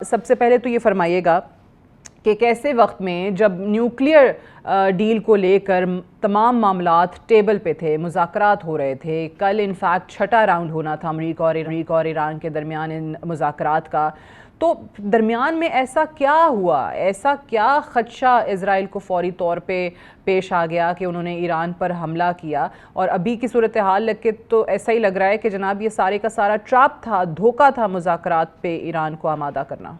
سب سے پہلے تو یہ فرمائیے گا کہ کیسے وقت میں جب نیوکلیئر ڈیل کو لے کر تمام معاملات ٹیبل پہ تھے، مذاکرات ہو رہے تھے، کل انفیکٹ چھٹا راؤنڈ ہونا تھا امریکہ اور ایران کے درمیان ان مذاکرات کا، تو درمیان میں ایسا کیا ہوا، ایسا کیا خدشہ اسرائیل کو فوری طور پہ پیش آ گیا کہ انہوں نے ایران پر حملہ کیا؟ اور ابھی کی صورتحال لگ کے تو ایسا ہی لگ رہا ہے کہ جناب یہ سارے کا سارا ٹراپ تھا، دھوکہ تھا مذاکرات پہ ایران کو آمادہ کرنا۔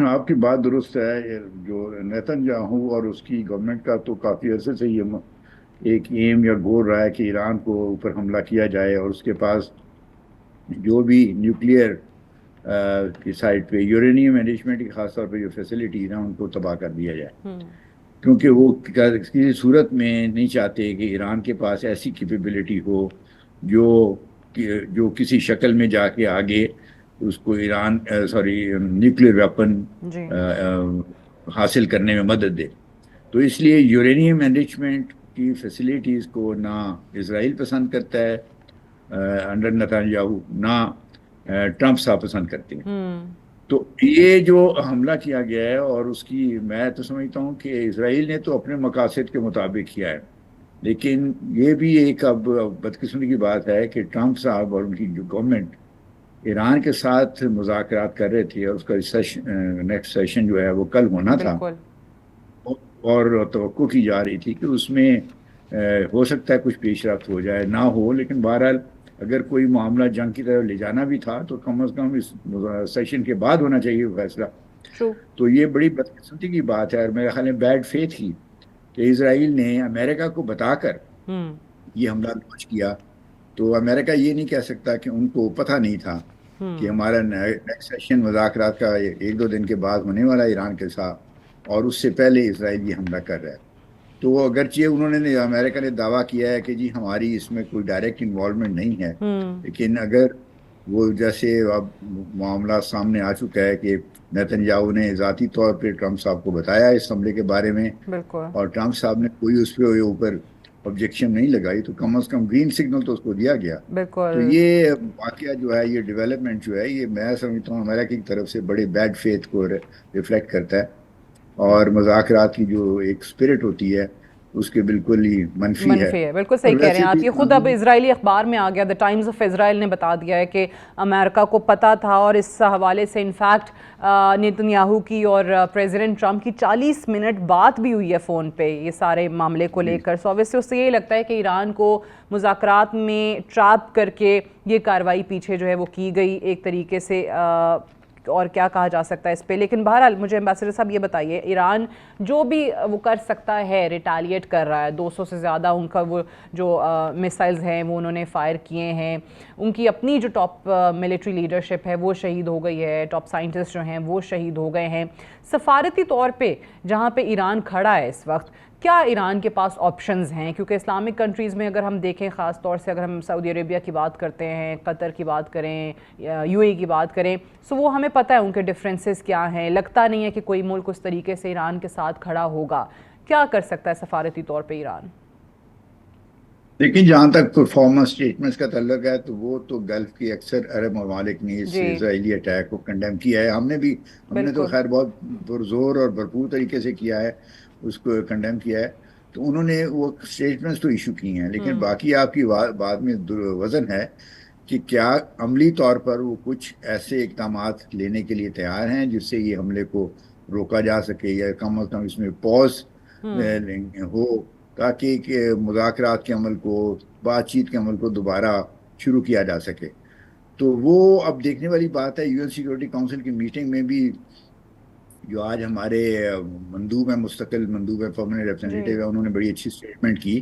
آپ کی بات درست ہے. جو نیتن یاہو اور اس کی گورنمنٹ کا تو کافی عرصے سے یہ ایک ایم یا گول رہا ہے کہ ایران کو اوپر حملہ کیا جائے اور اس کے پاس جو بھی نیوکلیئر کی سائٹ پہ یورینیم مینجمنٹ کی خاص طور پہ جو فیسلٹی نا ان کو تباہ کر دیا جائے، کیونکہ وہ کسی صورت میں نہیں چاہتے کہ ایران کے پاس ایسی کیپیبلٹی ہو جو کسی شکل میں جا کے آگے اس کو نیوکلیئر ویپن جی حاصل کرنے میں مدد دے. تو اس لیے یورینیم انریچمنٹ کی فیسلٹیز کو نہ اسرائیل پسند کرتا ہے انڈر نیتن یاہو، نہ ٹرمپ صاحب پسند کرتے ہیں. تو یہ جو حملہ کیا گیا ہے اور اس کی میں تو سمجھتا ہوں کہ اسرائیل نے تو اپنے مقاصد کے مطابق کیا ہے، لیکن یہ بھی ایک اب بدقسمتی کی بات ہے کہ ٹرمپ صاحب اور ان کی جو گورنمنٹ ایران کے ساتھ مذاکرات کر رہے تھے اور اس کا نیکسٹ سیشن جو ہے وہ کل ہونا تھا، بالکل اور توقع کی جا رہی تھی کہ اس میں ہو سکتا ہے کچھ پیش رفت ہو جائے، نہ ہو، لیکن بہرحال اگر کوئی معاملہ جنگ کی طرف لے جانا بھی تھا تو کم از کم اس سیشن کے بعد ہونا چاہیے فیصلہ. ٹرو تو یہ بڑی بدقسمتی کی بات ہے اور میرے خیال میں بیڈ فیتھ کی کہ اسرائیل نے امریکہ کو بتا کر یہ حملہ لانچ کیا. تو امریکہ یہ نہیں کہہ سکتا کہ ان کو پتہ نہیں تھا کہ ہمارا نیکسٹ سیشن مذاکرات کا ایک دو دن کے بعد ہونے والا ایران کے ساتھ، اور اس سے پہلے اسرائیل یہ حملہ کر رہا ہے. تو اگرچہ انہوں نے امریکہ نے دعویٰ کیا ہے کہ جی ہماری اس میں کوئی ڈائریکٹ انوالومنٹ نہیں ہے، لیکن اگر وہ جیسے اب معاملہ سامنے آ چکا ہے کہ نیتن یاہو نے ذاتی طور پہ ٹرمپ صاحب کو بتایا اس حملے کے بارے میں بالکل اور ٹرمپ صاحب نے کوئی اس پہ اوپر آبجیکشن نہیں لگائی، تو کم از کم گرین سگنل تو اس کو دیا گیا. تو بالکل یہ واقعہ جو ہے، یہ ڈیولپمنٹ جو ہے، یہ میں سمجھتا ہوں امریکہ کی طرف سے بڑے بیڈ فیتھ کو ریفلیکٹ کرتا ہے اور مذاکرات کی جو ایک اسپرٹ ہوتی ہے اس کے بالکل ہی منفی ہے. منفی ہے، بالکل اور صحیح کہہ رہے ہیں ویسے آپ. بھی یہ خود اب اسرائیلی اخبار میں آ گیا، دا ٹائمز آف اسرائیل نے بتا دیا ہے کہ امریکہ کو پتہ تھا، اور اس حوالے سے انفیکٹ نیتن یاہو کی اور پریزیڈنٹ ٹرمپ کی 40 منٹ بات بھی ہوئی ہے فون پہ یہ سارے معاملے کو لے کر. سو obviously اس سے یہی لگتا ہے کہ ایران کو مذاکرات میں ٹراپ کر کے یہ کارروائی پیچھے جو ہے وہ کی گئی ایک طریقے سے، اور کیا کہا جا سکتا ہے اس پہ. لیکن بہرحال مجھے امبیسڈر صاحب یہ بتائیے، ایران جو بھی وہ کر سکتا ہے ریٹیلیٹ کر رہا ہے، 200 سے زیادہ ان کا وہ جو میسائلز ہیں وہ انہوں نے فائر کیے ہیں، ان کی اپنی جو ٹاپ ملٹری لیڈرشپ ہے وہ شہید ہو گئی ہے، ٹاپ سائنٹسٹ جو ہیں وہ شہید ہو گئے ہیں. سفارتی طور پہ جہاں پہ ایران کھڑا ہے اس وقت، کیا ایران کے پاس آپشنز ہیں؟ کیونکہ اسلامک کنٹریز میں اگر ہم دیکھیں، خاص طور سے اگر ہم سعودی عربیہ کی بات کرتے ہیں، قطر کی بات کریں، یو اے کی بات کریں، سو وہ ہمیں پتہ ہے ان کے ڈفرینسز کیا ہیں. لگتا نہیں ہے کہ کوئی ملک اس طریقے سے ایران کے ساتھ کھڑا ہوگا. کیا کر سکتا ہے سفارتی طور پہ ایران؟ لیکن جہاں تک پرفارمنس اسٹیٹمنٹس کا تعلق ہے تو وہ تو گلف کی اکثر عرب ممالک نے اس جی اسرائیلی اٹیک کو کنڈیم کیا ہے. ہم نے تو بالکل خیر بہت پرزور اور بھرپور طریقے سے کیا ہے، اس کو کنڈیم کیا ہے. تو انہوں نے وہ اسٹیٹمنٹس تو ایشو کی ہیں، لیکن باقی آپ کی بات میں وزن ہے کہ کیا عملی طور پر وہ کچھ ایسے اقدامات لینے کے لیے تیار ہیں جس سے یہ حملے کو روکا جا سکے، یا کم از کم اس میں پوز ہو، تاکہ کہ مذاکرات کے عمل کو، بات چیت کے عمل کو دوبارہ شروع کیا جا سکے. تو وہ اب دیکھنے والی بات ہے. UN سیکورٹی کونسل کی میٹنگ میں بھی جو آج ہمارے مندوب ہیں، مستقل مندوب ہیں، پرماننٹ جی ریپرزینٹیٹیو ہے، انہوں نے بڑی اچھی اسٹیٹمنٹ کی،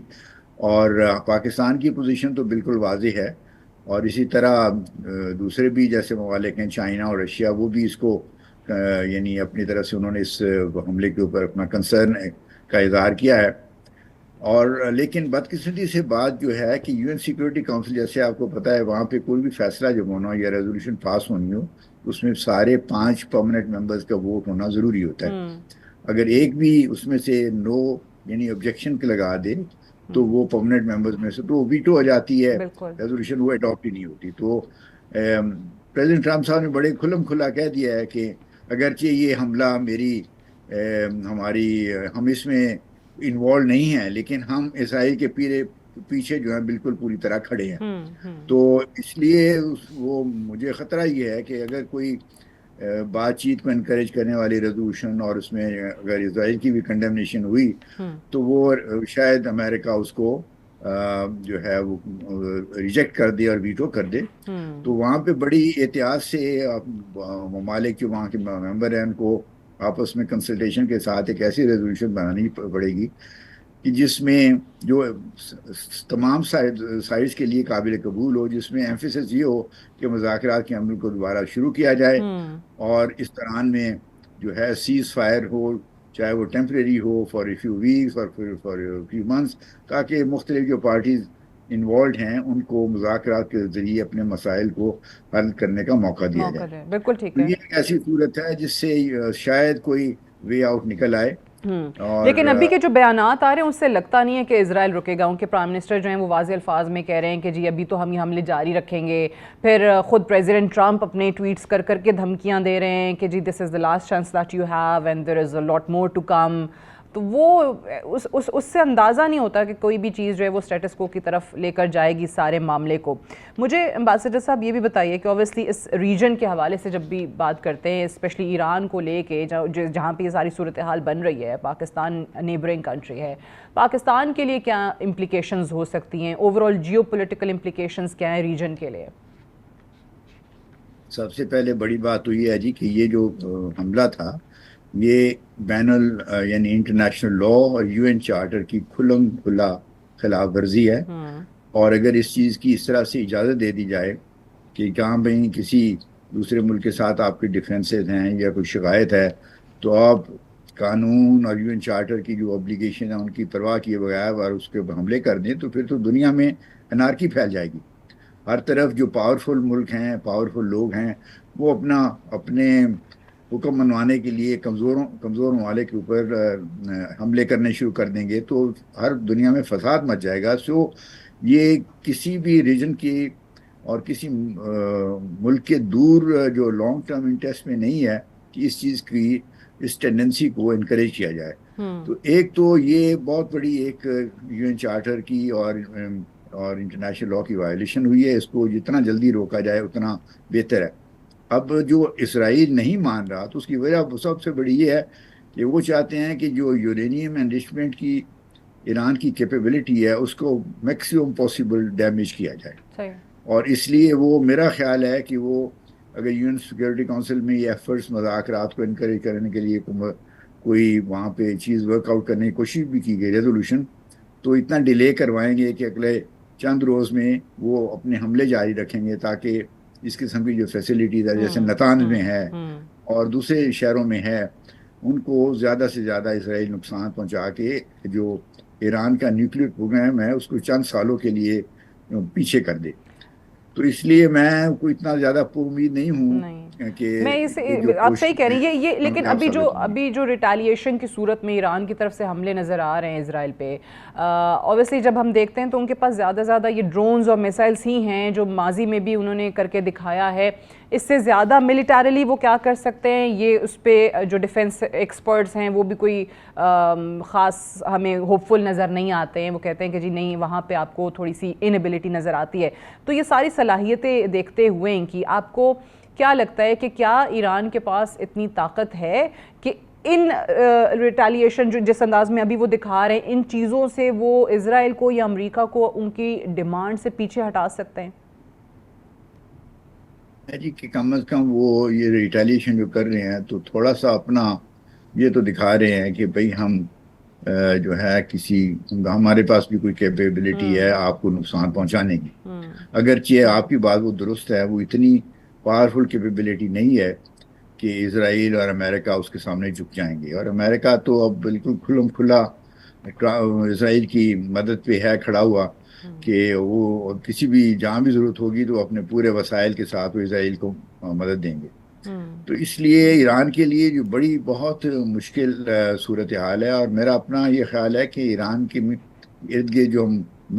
اور پاکستان کی پوزیشن تو بالکل واضح ہے. اور اسی طرح دوسرے بھی جیسے ممالک ہیں، چائنا اور رشیا، وہ بھی اس کو یعنی اپنی طرف سے انہوں نے اس حملے کے اوپر اپنا کنسرن کا اظہار کیا ہے. اور لیکن بدقسمتی سے بات جو ہے کہ UN سیکورٹی کونسل، جیسے آپ کو پتہ ہے، وہاں پہ کوئی بھی فیصلہ جب ہونا ہو یا ریزولوشن پاس ہونی ہو، اس میں سارے 5 پرماننٹ ممبرز کا ووٹ ہونا ضروری ہوتا ہے. اگر ایک بھی اس میں سے نو یعنی آبجیکشن لگا دے تو وہ پرماننٹ ممبرز میں سے تو ویٹو ہو جاتی ہے بالکل ریزولوشن، وہ اڈاپٹ ہی نہیں ہوتی. تو پریزیڈنٹ ٹرمپ صاحب نے بڑے کھلم کھلا کہہ دیا ہے کہ اگرچہ یہ حملہ ہم اس میں انوالو نہیں ہیں، لیکن ہم اسرائیل کے پیچھے جو ہے بالکل پوری طرح کھڑے ہیں۔ تو اس لیے وہ مجھے خطرہ یہ ہے کہ اگر کوئی بات چیت کو انکریج کرنے والی ریزولوشن اور اس میں اگر اسرائیل کی بھی کنڈیمنیشن ہوئی تو وہ شاید امریکہ اس کو جو ہے وہ ریجیکٹ کر دے اور ویٹو کر دے۔ تو وہاں پہ بڑی احتیاط سے ممالک جو وہاں کے ممبر ہیں ان کو آپس میں کنسلٹیشن کے ساتھ ایک ایسی ریزولوشن بنانی پڑے گی کہ جس میں جو تمام سائڈز کے لیے قابل قبول ہو، جس میں ایمفیسس یہ ہو کہ مذاکرات کے عمل کو دوبارہ شروع کیا جائے، اور اس دوران میں جو ہے سیز فائر ہو، چاہے وہ temporary who for a few weeks اور فار اے فیو منتھس، تاکہ مختلف جو پارٹیز انوالوڈ ہیں ان کو مذاکرات کے ذریعے اپنے مسائل کو حل کرنے کا موقع دیا جائے۔ بالکل ٹھیک تو ہے۔ یہ ایک ایسی صورت ہے جس سے شاید کوئی وے آؤٹ نکل آئے۔ لیکن ابھی کے جو بیانات آ رہے ہیں اس سے لگتا نہیں ہے کہ اسرائیل رکے گا۔ ان کے پرائم منسٹر جو ہیں وہ واضح الفاظ میں کہہ رہے ہیں کہ جی ابھی تو ہم یہ حملے جاری رکھیں گے۔ پھر خود پریزیڈنٹ ٹرمپ اپنے ٹویٹس کر کے دھمکیاں دے رہے ہیں کہ جی دس از the last chance that you have and there is a lot more to come۔ تو وہ اس سے اندازہ نہیں ہوتا کہ کوئی بھی چیز جو ہے وہ اسٹیٹس کو کی طرف لے کر جائے گی سارے معاملے کو۔ مجھے امبیسڈر صاحب یہ بھی بتائیے کہ اوبویسلی اس ریجن کے حوالے سے جب بھی بات کرتے ہیں، اسپیشلی ایران کو لے کے جہاں پہ یہ ساری صورتحال بن رہی ہے، پاکستان نیبرنگ کنٹری ہے، پاکستان کے لیے کیا امپلیکیشنز ہو سکتی ہیں، overall geo political implications کیا ہیں ریجن کے لیے؟ سب سے پہلے بڑی بات تو یہ ہے جی کہ یہ جو حملہ تھا یہ یعنی انٹرنیشنل لا اور یو این چارٹر کی کھلم کھلا خلاف ورزی ہے۔ اور اگر اس چیز کی اس طرح سے اجازت دے دی جائے کہ کہاں بھئی کسی دوسرے ملک کے ساتھ آپ کے ڈیفرینسز ہیں یا کوئی شکایت ہے تو آپ قانون اور یو این چارٹر کی جو اوبلیگیشن ہے ان کی پرواہ کیے بغیر اور اس کے حملے کر دیں، تو پھر تو دنیا میں انارکی پھیل جائے گی۔ ہر طرف جو پاورفل ملک ہیں، پاورفل لوگ ہیں، وہ اپنے حکم منوانے کے لیے کمزور ممالک کے اوپر حملے کرنے شروع کر دیں گے، تو ہر دنیا میں فساد مچ جائے گا۔ سو یہ کسی بھی ریجن کی اور کسی ملک کے دور جو لانگ ٹرم انٹرسٹ میں نہیں ہے کہ اس چیز کی اس ٹینڈنسی کو انکریج کیا جائے۔ تو ایک تو یہ بہت بڑی ایک یو این چارٹر کی اور انٹرنیشنل لا کی وائلیشن ہوئی ہے۔ اس کو جتنا جلدی روکا جائے اتنا بہتر ہے۔ اب جو اسرائیل نہیں مان رہا تو اس کی وجہ سب سے بڑی یہ ہے کہ وہ چاہتے ہیں کہ جو یورینیم انرچمنٹ کی ایران کی کیپیبلٹی ہے اس کو میکسیمم پاسبل ڈیمیج کیا جائے۔ اور اس لیے وہ میرا خیال ہے کہ وہ اگر یو این سیکورٹی کونسل میں یہ ایفرٹس مذاکرات کو انکریج کرنے کے لیے کوئی وہاں پہ چیز ورک آؤٹ کرنے کی کوشش بھی کی گئی ریزولوشن، تو اتنا ڈیلے کروائیں گے کہ اگلے چند روز میں وہ اپنے حملے جاری رکھیں گے تاکہ اس قسم کی جو فیسلٹیز ہے جیسے نتانز میں ہے اور دوسرے شہروں میں ہے ان کو زیادہ سے زیادہ اسرائیل نقصان پہنچا کے جو ایران کا نیوکلیئر پروگرام ہے اس کو چند سالوں کے لیے پیچھے کر دے۔ تو اس لیے میں کوئی اتنا زیادہ پر امید نہیں ہوں کہ میں آپ صحیح کہہ رہی ہیں یہ، لیکن ابھی جو ریٹیلیشن کی صورت میں ایران کی طرف سے حملے نظر آ رہے ہیں اسرائیل پہ، اوبویسلی جب ہم دیکھتے ہیں تو ان کے پاس زیادہ یہ ڈرونز اور میسائلز ہی ہیں جو ماضی میں بھی انہوں نے کر کے دکھایا ہے۔ اس سے زیادہ ملیٹریلی وہ کیا کر سکتے ہیں، یہ اس پہ جو ڈیفنس ایکسپرٹس ہیں وہ بھی کوئی خاص ہمیں ہوپ فل نظر نہیں آتے ہیں۔ وہ کہتے ہیں کہ جی نہیں، وہاں پہ آپ کو تھوڑی سی انیبلٹی نظر آتی ہے۔ تو یہ ساری صلاحیتیں دیکھتے ہوئے ان کی آپ کو کیا لگتا ہے کہ کیا ایران کے پاس اتنی طاقت ہے کہ ان ریٹیلیشن جو جس انداز میں ابھی وہ دکھا رہے ہیں ان چیزوں سے وہ اسرائیل کو یا امریکہ کو ان کی ڈیمانڈ سے پیچھے ہٹا سکتے ہیں؟ جی کہ کم از کم وہ یہ ریٹیلیشن جو کر رہے ہیں تو تھوڑا سا اپنا یہ تو دکھا رہے ہیں کہ بھئی ہم جو ہے ہمارے پاس بھی کوئی کیپیبلٹی ہے آپ کو نقصان پہنچانے کی۔ اگرچہ آپ کی بات وہ درست ہے، وہ اتنی پاورفل کیپیبلٹی نہیں ہے کہ اسرائیل اور امریکہ اس کے سامنے جھک جائیں گے، اور امریکہ تو اب بالکل کھلم کھلا اسرائیل کی مدد پہ ہے کھڑا ہوا کہ وہ کسی بھی جہاں بھی ضرورت ہوگی تو اپنے پورے وسائل کے ساتھ وہ اسرائیل کو مدد دیں گے۔ تو اس لیے ایران کے لیے جو بڑی بہت مشکل صورتحال ہے، اور میرا اپنا یہ خیال ہے کہ ایران کے ارد گرد جو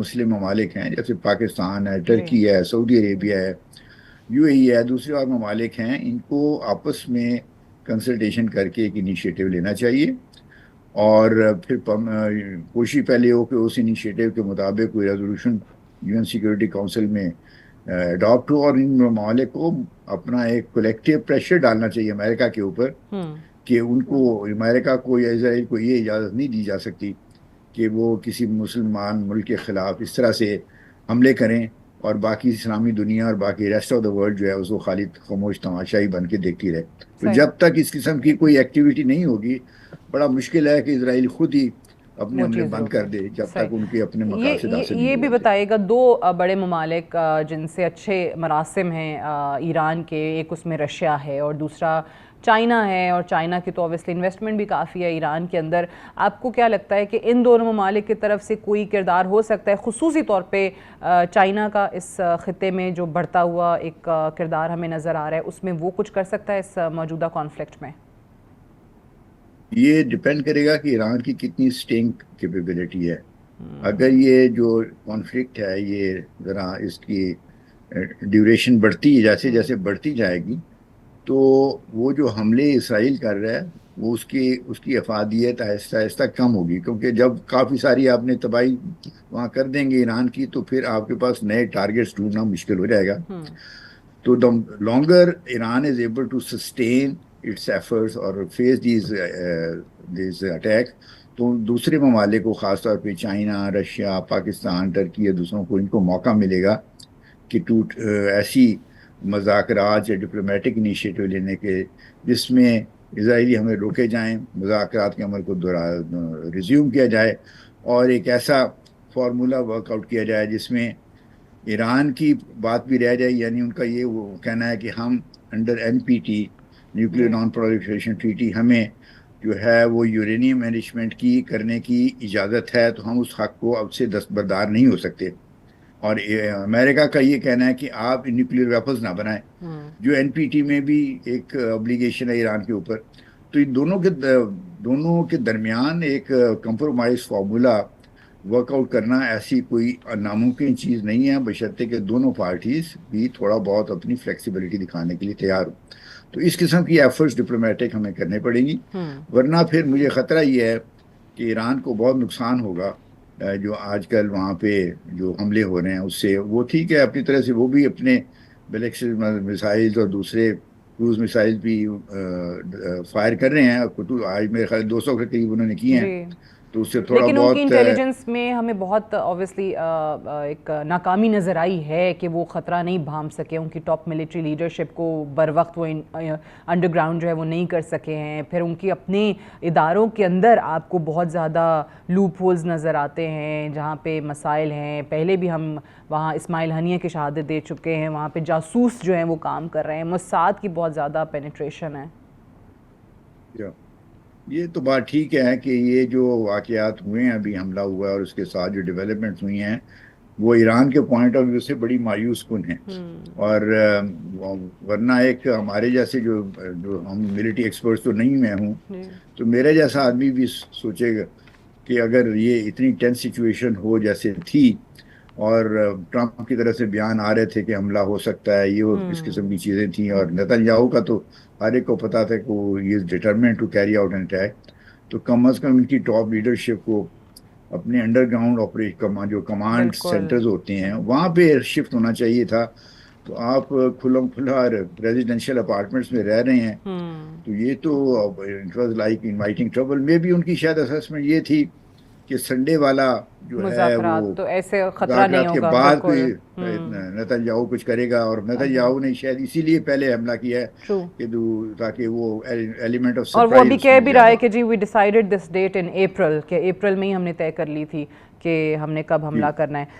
مسلم ممالک ہیں جیسے پاکستان ہے، ٹرکی ہے، سعودی عربیہ ہے، UAE ہے, دوسرے اور ممالک ہیں، ان کو آپس میں کنسلٹیشن کر کے ایک انیشیٹو لینا چاہیے، اور پھر کوشش پہلے ہو کہ اس انیشیٹو کے مطابق کوئی ریزولوشن UN سیکورٹی کونسل میں اڈاپٹ ہو، اور ان ممالک کو اپنا ایک کولیکٹیو پریشر ڈالنا چاہیے امریکہ کے اوپر کہ ان کو، امریکہ کو یا اسرائیل کو یہ اجازت نہیں دی جا سکتی کہ وہ کسی مسلمان ملک کے خلاف اس طرح سے حملے کریں اور باقی اسلامی دنیا اور باقی ریسٹ آف دا ورلڈ جو ہے اس کو خالی خاموش تماشائی بن کے دیکھتی رہے۔ تو جب تک اس قسم کی کوئی ایکٹیویٹی نہیں ہوگی، بڑا مشکل ہے کہ اسرائیل خود ہی اپنے حملے بند کر دے جب تک ان کے اپنے مقاصد حاصل نہیں یہ بھی ہو جاتے۔ بتائے گا، دو بڑے ممالک جن سے اچھے مراسم ہیں ایران کے، ایک اس میں رشیا ہے اور دوسرا چائنا ہے، اور چائنا کی تو اوبیسلی انویسٹمنٹ بھی کافی ہے ایران کے اندر۔ آپ کو کیا لگتا ہے کہ ان دونوں ممالک کی طرف سے کوئی کردار ہو سکتا ہے، خصوصی طور پہ چائنا کا اس خطے میں جو بڑھتا ہوا ایک کردار ہمیں نظر آ رہا ہے، اس میں وہ کچھ کر سکتا ہے اس موجودہ کانفلکٹ میں؟ یہ ڈپینڈ کرے گا کہ ایران کی کتنی سٹینگ کیپیبلٹی ہے۔ اگر یہ جو کانفلکٹ ہے یہ ذرا اس کی ڈیوریشن بڑھتی ہے، جیسے جیسے بڑھتی جائے گی، تو وہ جو حملے اسرائیل کر رہا ہے وہ اس کی افادیت آہستہ آہستہ کم ہوگی، کیونکہ جب کافی ساری آپ نے تباہی وہاں کر دیں گے ایران کی، تو پھر آپ کے پاس نئے ٹارگیٹس ڈھونڈنا مشکل ہو جائے گا۔ تو the longer Iran is able to sustain its efforts اور face these attacks، تو دوسرے ممالک کو، خاص طور پہ چائنا، رشیا، پاکستان، ٹرکی یا دوسروں کو، ان کو موقع ملے گا کہ ایسی مذاکرات یا ڈپلومیٹک انیشیٹو لینے کے جس میں اسرائیلی حملے روکے جائیں، مذاکرات کے عمل کو ریزیوم کیا جائے، اور ایک ایسا فارمولا ورک آؤٹ کیا جائے جس میں ایران کی بات بھی رہ جائے، یعنی ان کا یہ وہ کہنا ہے کہ ہم under NPT nuclear non proliferation treaty ہمیں جو ہے وہ یورینیم مینجمنٹ کی کرنے کی اجازت ہے، تو ہم اس حق کو اب سے دستبردار نہیں ہو سکتے۔ اور امریکہ کا یہ کہنا ہے کہ آپ نیوکلیئر ویپنز نہ بنائیں، جو NPT میں بھی ایک obligation ہے ایران کے اوپر۔ تو ان دونوں کے درمیان ایک کمپرومائز فارمولا ورک آؤٹ کرنا ایسی کوئی ناممکن چیز نہیں ہے، بشرطے کہ دونوں پارٹیز بھی تھوڑا بہت اپنی فلیکسیبلٹی دکھانے کے لیے تیار ہو۔ تو اس قسم کی ایفرٹس ڈپلومیٹک ہمیں کرنے پڑیں گی، ورنہ پھر مجھے خطرہ یہ ہے کہ ایران کو بہت نقصان ہوگا۔ جو آج کل وہاں پہ جو حملے ہو رہے ہیں اس سے، وہ ٹھیک ہے اپنی طرح سے، وہ بھی اپنے بیلسٹک میزائل اور دوسرے کروز میزائل بھی فائر کر رہے ہیں، آج میرے خیال 200 کے قریب انہوں نے کیے ہیں، تو اس سے تھوڑا لیکن ان کی بہت انٹیلیجنس میں ہمیں بہت اوبیسلی ایک ناکامی نظر آئی ہے کہ وہ خطرہ نہیں بھانپ سکے، ان کی ٹاپ ملٹری لیڈرشپ کو بر وقت وہ انڈر گراؤنڈ جو ہے وہ نہیں کر سکے ہیں۔ پھر ان کی اپنے اداروں کے اندر آپ کو بہت زیادہ لوپ ہولز نظر آتے ہیں جہاں پہ مسائل ہیں۔ پہلے بھی ہم وہاں اسماعیل ہنیہ کی شہادت دے چکے ہیں، وہاں پہ جاسوس جو ہیں وہ کام کر رہے ہیں، موساد کی بہت زیادہ پینیٹریشن ہے۔ یہ تو بات ٹھیک ہے کہ یہ جو واقعات ہوئے ہیں، ابھی حملہ ہوا ہے اور اس کے ساتھ جو ڈیولپمنٹس ہوئی ہیں، وہ ایران کے پوائنٹ آف ویو سے بڑی مایوس کن ہیں۔ اور ورنہ ایک ہمارے جیسے جو ہم ملٹری ایکسپرٹس تو نہیں میں ہوں، تو میرے جیسا آدمی بھی سوچے گا کہ اگر یہ اتنی ٹینس سچویشن ہو جیسے تھی، اور ٹرمپ کی طرف سے بیان آ رہے تھے کہ حملہ ہو سکتا ہے، یہ اس قسم کی چیزیں تھیں، اور نیتن یاہو کا تو ہر ایک کو پتا تھا کہ وہ ہی is determined to carry out an attack, تو کم از کم ان کی ٹاپ لیڈرشپ کو اپنے انڈر گراؤنڈ آپریشن جو کمانڈ سینٹرز ہوتے ہیں وہاں پہ شفٹ ہونا چاہیے تھا۔ تو آپ کھلم کھلا ریزیڈینشیل اپارٹمنٹس میں رہ رہے ہیں، تو یہ تو it was like inviting trouble. میں بھی ان کی شاید اسسمنٹ یہ تھی کہ سنڈے والا جو ہے وہ تو ایسے خطرہ نہیں مذاکرات کے ہوگا، بعد کوئی نیتن یاہو کچھ کرے گا، اور نیتن یاہو نے شاید اسی لیے پہلے حملہ کیا ہے کہ تاکہ وہ ایلیمنٹ آف سرپرائز۔ اور وہ بھی کہہ بھی رہا ہے کہ جی we decided this date in April, کہ اپریل میں ہی ہم نے طے کر لی تھی کہ ہم نے کب حملہ کرنا ہے۔